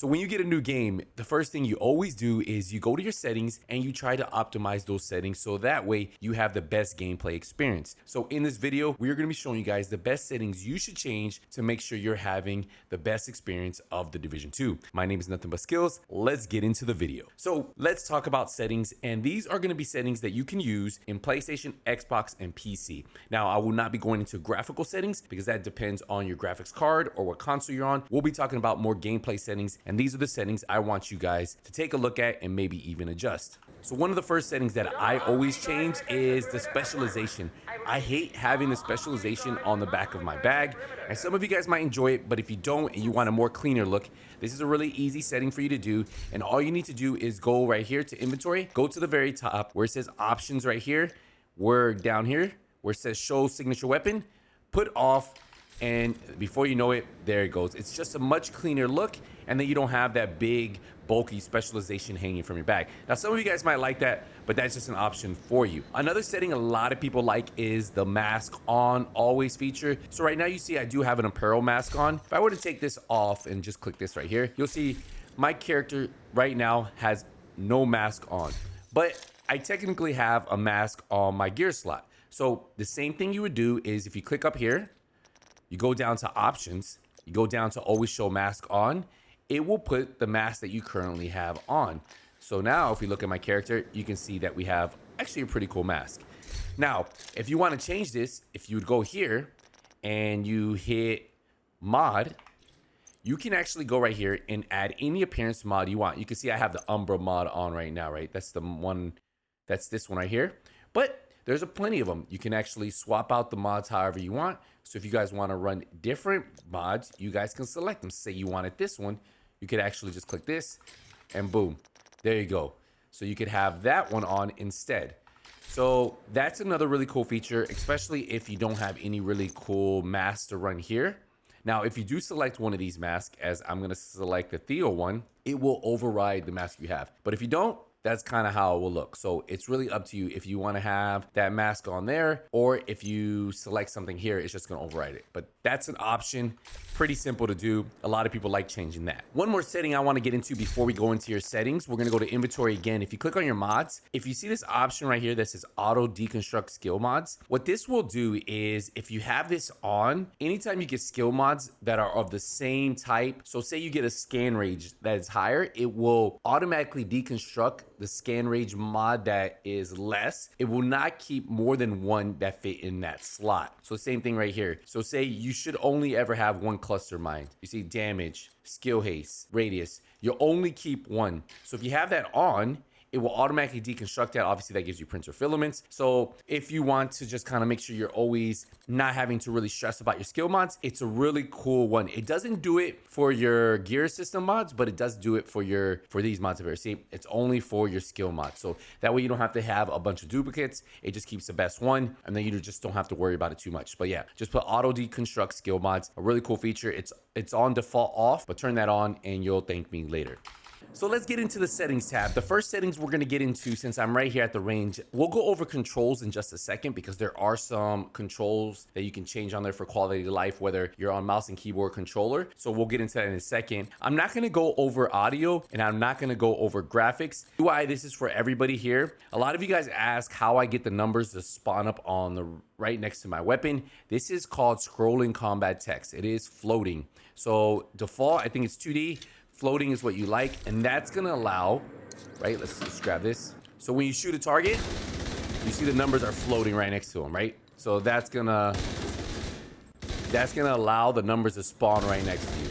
So when you get a new game, the first thing you always do is you go to your settings and you try to optimize those settings so that way you have the best gameplay experience. So in this video, we're going to be showing you guys the best settings you should change to make sure you're having the best experience of the Division 2. My name is Nothing But Skills. Let's get into the video. So let's talk about settings, and these are going to be settings that you can use in PlayStation, Xbox, and PC. Now, I will not be going into graphical settings because that depends on your graphics card or what console you're on. We'll be talking about more gameplay settings, and these are the settings I want you guys to take a look at and maybe even adjust. So one of the first settings that I always change is the specialization. I hate having the specialization on the back of my bag, and some of you guys might enjoy it, but if you don't and you want a more cleaner look, this is a really easy setting for you to do. And all you need to do is go right here to inventory, go to the very top where it says options right here, where down here where it says show signature weapon, put off, and before you know it, there it goes. It's just a much cleaner look, and then you don't have that big bulky specialization hanging from your bag. Now, some of you guys might like that, but that's just an option for you. Another setting a lot of people like is the mask on always feature. So right now you see I do have an apparel mask on. If I were to take this off and just click this right here, you'll see my character right now has no mask on, but I technically have a mask on my gear slot. So the same thing you would do is if you click up here, you go down to options, you go down to always show mask on, it will put the mask that you currently have on. So now if we look at my character, you can see that we have actually a pretty cool mask. Now, if you want to change this, if you would go here and you hit mod, you can actually go right here and add any appearance mod you want. You can see I have the Umbra mod on right now, right? That's the one, that's this one right here. But there's plenty of them. You can actually swap out the mods however you want. So if you guys want to run different mods, you guys can select them. Say you wanted this one, you could actually just click this and boom, there you go. So you could have that one on instead. So that's another really cool feature, especially if you don't have any really cool masks to run here. Now, if you do select one of these masks, as I'm going to select the Theo one, it will override the mask you have. But if you don't, that's kind of how it will look. So it's really up to you if you want to have that mask on there, or if you select something here, it's just going to override it. But that's an option. Pretty simple to do. A lot of people like changing that. One more setting I want to get into before we go into your settings. We're going to go to inventory again. If you click on your mods, if you see this option right here that says auto deconstruct skill mods, what this will do is if you have this on, anytime you get skill mods that are of the same type, so say you get a scan range that is higher, it will automatically deconstruct the scan range mod that is less. It will not keep more than one that fit in that slot. So same thing right here. So say you should only ever have one cluster mine. You see damage, skill haste, radius. You'll only keep one. So if you have that on, it will automatically deconstruct that. Obviously, that gives you printer filaments. So if you want to just kind of make sure you're always not having to really stress about your skill mods, it's a really cool one. It doesn't do it for your gear system mods, but it does do it for these mods over here. See, it's only for your skill mods. So that way you don't have to have a bunch of duplicates. It just keeps the best one, and then you just don't have to worry about it too much. But yeah, just put auto deconstruct skill mods. A really cool feature. It's on default off, but turn that on and you'll thank me later. So let's get into the settings tab. The first settings we're going to get into, since I'm right here at the range, we'll go over controls in just a second because there are some controls that you can change on there for quality of life, whether you're on mouse and keyboard controller. So we'll get into that in a second. I'm not going to go over audio and I'm not going to go over graphics. UI, this is for everybody here. A lot of you guys ask how I get the numbers to spawn up on the right next to my weapon. This is called scrolling combat text. It is floating. So default, I think it's 2D. Floating is what you like, and that's gonna allow, right? Let's just grab this. So when you shoot a target, you see the numbers are floating right next to them, right? So that's gonna allow the numbers to spawn right next to you.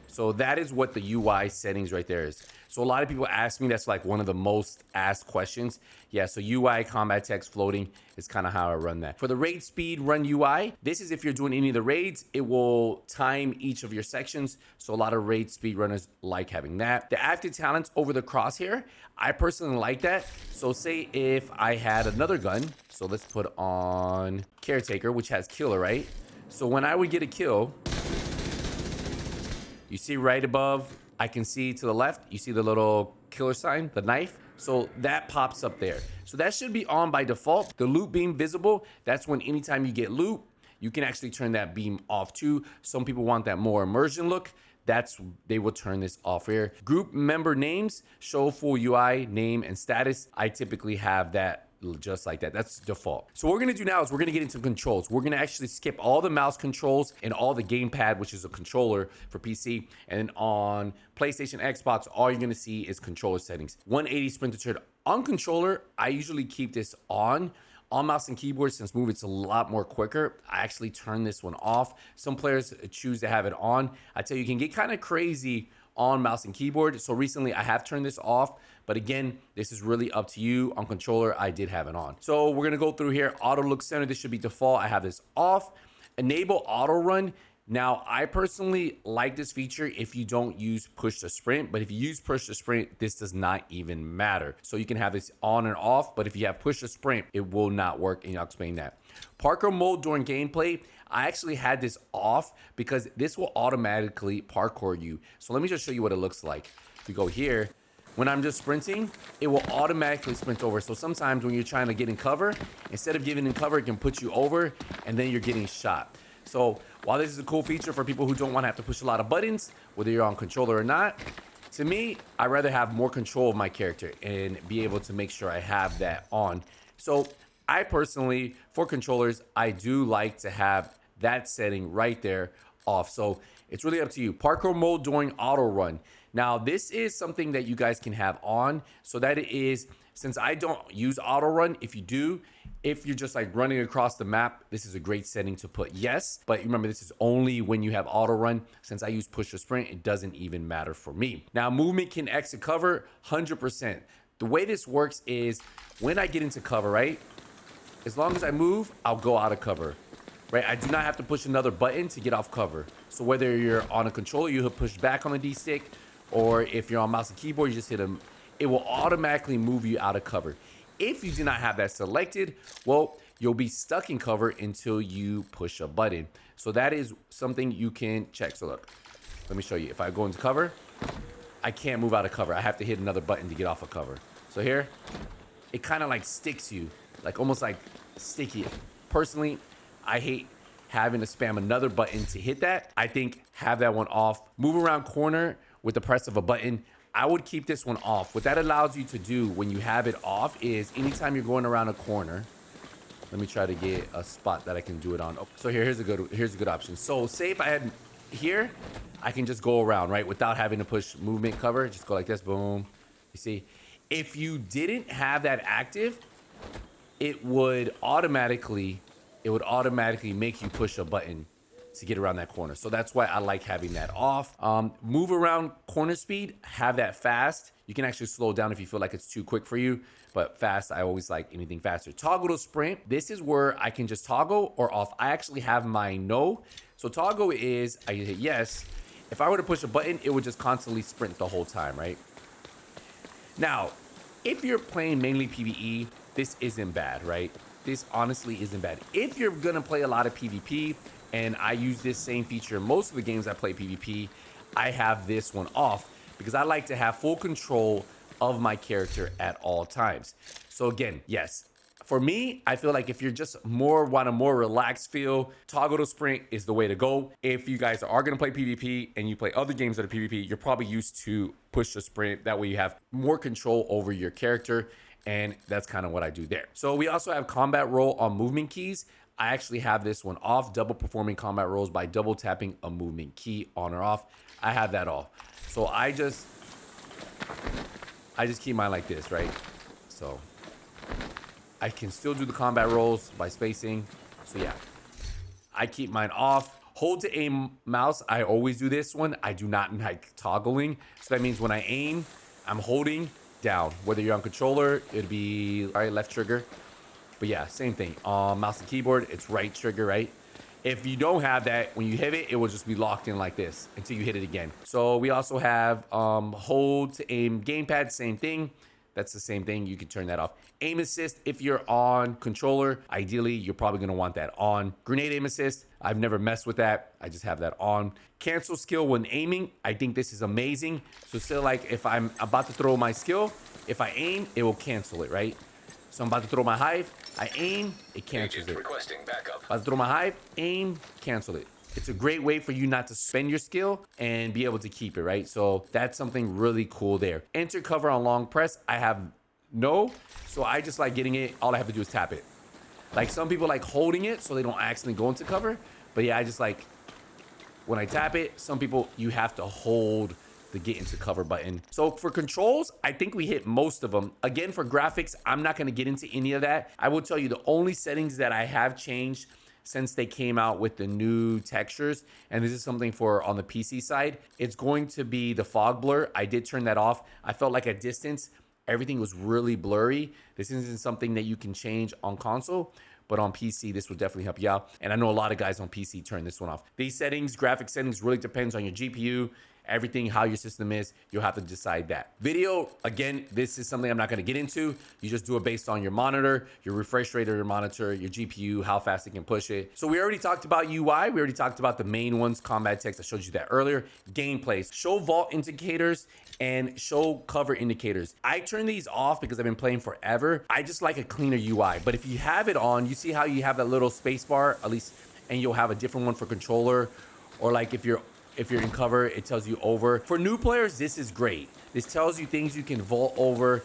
So that is what the UI settings right there is. So a lot of people ask me, that's like one of the most asked questions. Yeah, so UI combat text floating is kind of how I run that. For the raid speed run UI, this is if you're doing any of the raids, it will time each of your sections. So a lot of raid speed runners like having that. The active talents over the crosshair, I personally like that. So say if I had another gun, so let's put on Caretaker, which has killer, right? So when I would get a kill, you see right above, I can see to the left, you see the little killer sign, the knife. So that pops up there. So that should be on by default. The loot beam visible, that's when anytime you get loot, you can actually turn that beam off too. Some people want that more immersion look. they will turn this off here. Group member names, show full UI, name, and status. I typically have that just like that. That's default. So what we're gonna do now is we're gonna get into controls. We're gonna actually skip all the mouse controls and all the gamepad, which is a controller for PC. And then on PlayStation, Xbox, all you're gonna see is controller settings. 180 sprint to turn. On controller, I usually keep this on. On mouse and keyboard, since move it's a lot more quicker, I actually turn this one off. Some players choose to have it on. I tell you, can get kind of crazy on mouse and keyboard. So recently I have turned this off, but again, this is really up to you. On controller, I did have it on. So we're gonna go through here. Auto look center, this should be default. I have this off. Enable auto run. Now, I personally like this feature if you don't use push to sprint, but if you use push to sprint, this does not even matter. So you can have this on and off, but if you have push to sprint, it will not work, and I'll explain that. Parkour mode during gameplay, I actually had this off because this will automatically parkour you. So let me just show you what it looks like. If you go here, when I'm just sprinting, it will automatically sprint over. So sometimes when you're trying to get in cover, instead of getting in cover, it can put you over, and then you're getting shot. So while this is a cool feature for people who don't want to have to push a lot of buttons, whether you're on controller or not, to me, I'd rather have more control of my character and be able to make sure I have that on. So I personally, for controllers, I do like to have that setting right there off. So it's really up to you. Parkour mode during auto run. Now, this is something that you guys can have on. So that is, since I don't use auto run, if you do, if you're just like running across the map, this is a great setting to put yes. But remember, this is only when you have auto run. Since I use push to sprint, it doesn't even matter for me. Now, movement can exit cover 100%. The way this works is when I get into cover, right? As long as I move, I'll go out of cover, right? I do not have to push another button to get off cover. So whether you're on a controller, you hit push back on the D stick, or if you're on mouse and keyboard, you just hit them. It will automatically move you out of cover. If you do not have that selected, well, you'll be stuck in cover until you push a button. So that is something you can check. So look, let me show you. If I go into cover, I can't move out of cover. I have to hit another button to get off of cover. So here, it kind of like sticks you, like almost like sticky. Personally, I hate having to spam another button to hit that. I think have that one off. Move around corner with the press of a button. I would keep this one off. What that allows you to do when you have it off is anytime you're going around a corner, let me try to get a spot that I can do it on. Oh, so here's a good option. So say if I had here, I can just go around, right? Without having to push movement cover, just go like this, boom. You see, if you didn't have that active, it would automatically make you push a button to get around that corner. So that's why I like having that off. Move around corner speed, have that fast. You can actually slow down if you feel like it's too quick for you, but fast, I always like anything faster. Toggle to sprint. This is where I can just toggle or off. I actually have my no. So toggle is, I hit yes. If I were to push a button, it would just constantly sprint the whole time, right? Now, if you're playing mainly PvE, this isn't bad, right? This honestly isn't bad. If you're gonna play a lot of PvP, and I use this same feature in most of the games I play PvP, I have this one off because I like to have full control of my character at all times. So again, yes, for me, I feel like if you're just want a more relaxed feel, toggle to sprint is the way to go. If you guys are gonna play PvP and you play other games that are PvP, you're probably used to push to sprint. That way you have more control over your character, and that's kind of what I do there. So we also have combat roll on movement keys. I actually have this one off, double performing combat rolls by double tapping a movement key on or off. I have that off. So I just keep mine like this, right? So I can still do the combat rolls by spacing. So yeah, I keep mine off. Hold to aim mouse. I always do this one. I do not like toggling. So that means when I aim, I'm holding down. Whether you're on controller, it'd be left trigger. But yeah, same thing. Mouse and keyboard, it's right trigger, right? If you don't have that, when you hit it, it will just be locked in like this until you hit it again. So we also have hold to aim gamepad, same thing. That's the same thing. You can turn that off. Aim assist, if you're on controller, ideally, you're probably gonna want that on. Grenade aim assist, I've never messed with that. I just have that on. Cancel skill when aiming, I think this is amazing. So still like if I'm about to throw my skill, if I aim, it will cancel it, right? So I'm about to throw my hive, I aim, it cancels it. Requesting backup. About to throw my hive, aim, cancel it. It's a great way for you not to spend your skill and be able to keep it, right? So that's something really cool there. Enter cover on long press. I have no, so I just like getting it. All I have to do is tap it. Like some people like holding it so they don't accidentally go into cover. But yeah, I just like, when I tap it, some people, you have to hold the get into cover button. So for controls, I think we hit most of them. Again, for graphics, I'm not gonna get into any of that. I will tell you the only settings that I have changed since they came out with the new textures, and this is something for on the PC side, it's going to be the fog blur. I did turn that off. I felt like at distance, everything was really blurry. This isn't something that you can change on console, but on PC, this will definitely help you out. And I know a lot of guys on PC turn this one off. These settings, graphic settings, really depends on your GPU, everything, how your system is. You'll have to decide that. Video, again, this is something I'm not gonna get into. You just do it based on your monitor, your refresh rate of your monitor, your GPU, how fast it can push it. So we already talked about UI. We already talked about the main ones, combat text. I showed you that earlier. Gameplay, show vault indicators and show cover indicators. I turn these off because I've been playing forever. I just like a cleaner UI. But if you have it on, you see how you have that little space bar, at least, and you'll have a different one for controller, or like if you're in cover, it tells you over. For new players, this is great. This tells you things you can vault over.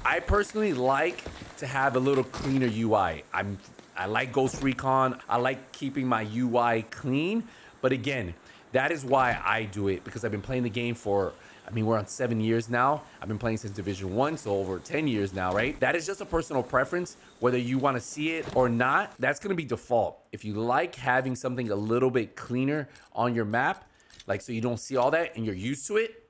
I personally like to have a little cleaner UI. I like Ghost Recon. I like keeping my UI clean. But again, that is why I do it, because I've been playing the game for, I mean, we're on 7 years now. I've been playing since Division 1, so over 10 years now, right? That is just a personal preference. Whether you want to see it or not, that's going to be default. If you like having something a little bit cleaner on your map, like so you don't see all that and you're used to it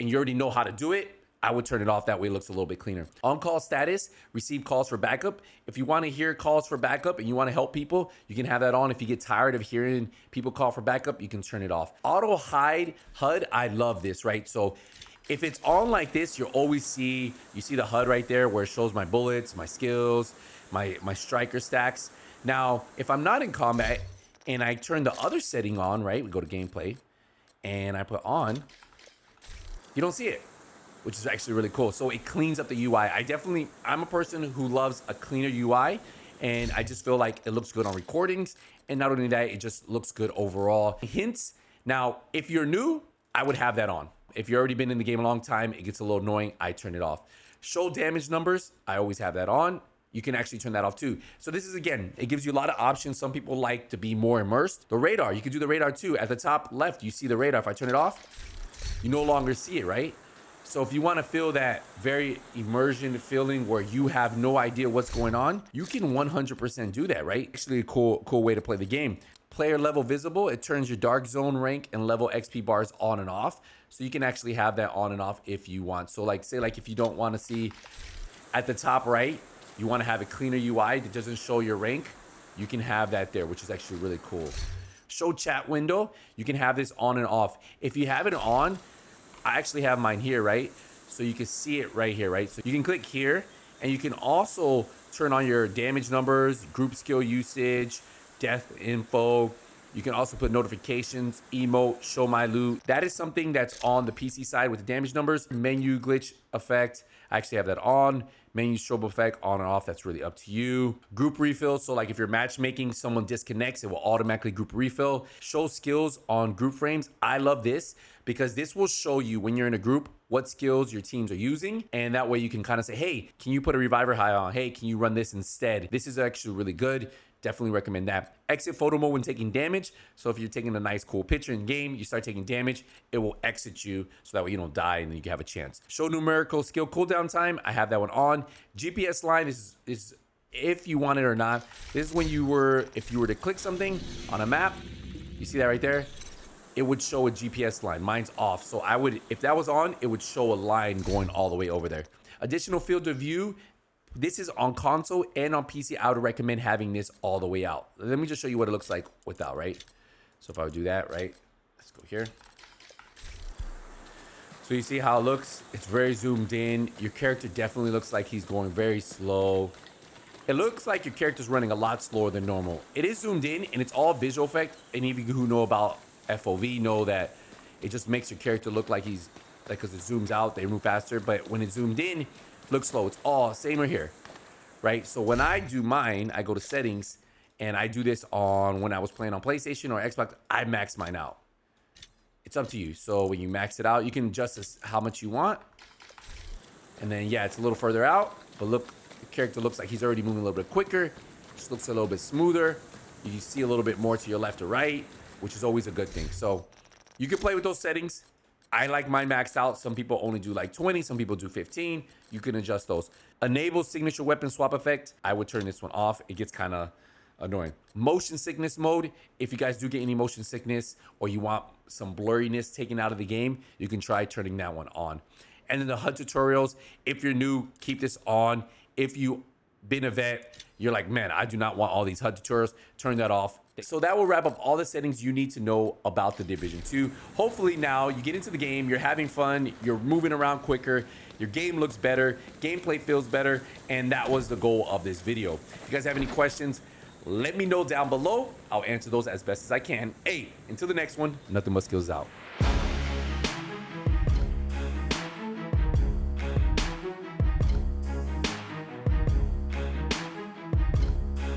and you already know how to do it, I would turn it off. That way it looks a little bit cleaner. On-call status, receive calls for backup. If you want to hear calls for backup and you want to help people, you can have that on. If you get tired of hearing people call for backup, you can turn it off. Auto hide HUD, I love this, right? So if it's on like this, you'll always see, you see the HUD right there where it shows my bullets, my skills, my striker stacks. Now, if I'm not in combat and I turn the other setting on, right? We go to gameplay and I put on, you don't see it, which is actually really cool. So it cleans up the UI. I'm a person who loves a cleaner UI, and I just feel like it looks good on recordings. And not only that, it just looks good overall. Hints. Now, if you're new, I would have that on. If you've already been in the game a long time, it gets a little annoying. I turn it off. Show damage numbers. I always have that on. You can actually turn that off too. So this is, again, it gives you a lot of options. Some people like to be more immersed. The radar, you can do the radar too. At the top left, you see the radar. If I turn it off, you no longer see it, right? So if you want to feel that very immersion feeling where you have no idea what's going on, you can 100% do that, right? Actually a cool way to play the game. Player level visible, it turns your dark zone rank and level XP bars on and off. So you can actually have that on and off if you want. So like, say like if you don't want to see at the top right, you want to have a cleaner UI that doesn't show your rank, you can have that there, which is actually really cool. Show chat window, you can have this on and off. If you have it on, I actually have mine here, right? So you can see it right here, right? So you can click here and you can also turn on your damage numbers, group skill usage, death info. You can also put notifications, emote, show my loot. That is something that's on the PC side with the damage numbers. Menu glitch effect, I actually have that on. Menu strobe effect on and off, that's really up to you. Group refill, so like if you're matchmaking, someone disconnects, it will automatically group refill. Show skills on group frames. I love this because this will show you when you're in a group what skills your teams are using, and that way you can kind of say, hey, can you put a reviver high on? Hey, can you run this instead? This is actually really good. Definitely recommend that. Exit photo mode when taking damage. So if you're taking a nice cool picture in game, you start taking damage, it will exit you so that way you don't die and then you can have a chance. Show numerical skill cooldown time. I have that one on. GPS line is if you want it or not. This is when if you were to click something on a map, you see that right there? It would show a GPS line. Mine's off. So if that was on, it would show a line going all the way over there. Additional field of view. This is on console and on PC. I would recommend having this all the way out. Let me just show you what it looks like without, right? So if I would do that, right? Let's go here. So you see how it looks? It's very zoomed in. Your character definitely looks like he's going very slow. It looks like your character's running a lot slower than normal. It is zoomed in and it's all visual effect. Any of you who know about FOV know that it just makes your character look like he's, like, because it zooms out, they move faster. But when it's zoomed in, looks slow. It's all same right here, right? So when I do mine, I go to settings and I do this on when I was playing on PlayStation or Xbox, I max mine out. It's up to you. So when you max it out, you can adjust how much you want. And then, yeah, it's a little further out, but look, the character looks like he's already moving a little bit quicker. Just looks a little bit smoother. You see a little bit more to your left or right, which is always a good thing. So you can play with those settings. I like mine maxed out. Some people only do like 20. Some people do 15. You can adjust those. Enable signature weapon swap effect. I would turn this one off. It gets kind of annoying. Motion sickness mode. If you guys do get any motion sickness or you want some blurriness taken out of the game, you can try turning that one on. And then the HUD tutorials. If you're new, keep this on. If you've been a vet, you're like, man, I do not want all these HUD tutorials, turn that off. So that will wrap up all the settings you need to know about the Division 2. Hopefully now you get into the game, you're having fun, you're moving around quicker, your game looks better, gameplay feels better, and that was the goal of this video. If you guys have any questions, let me know down below. I'll answer those as best as I can. Hey, until the next one, nothing but skills out.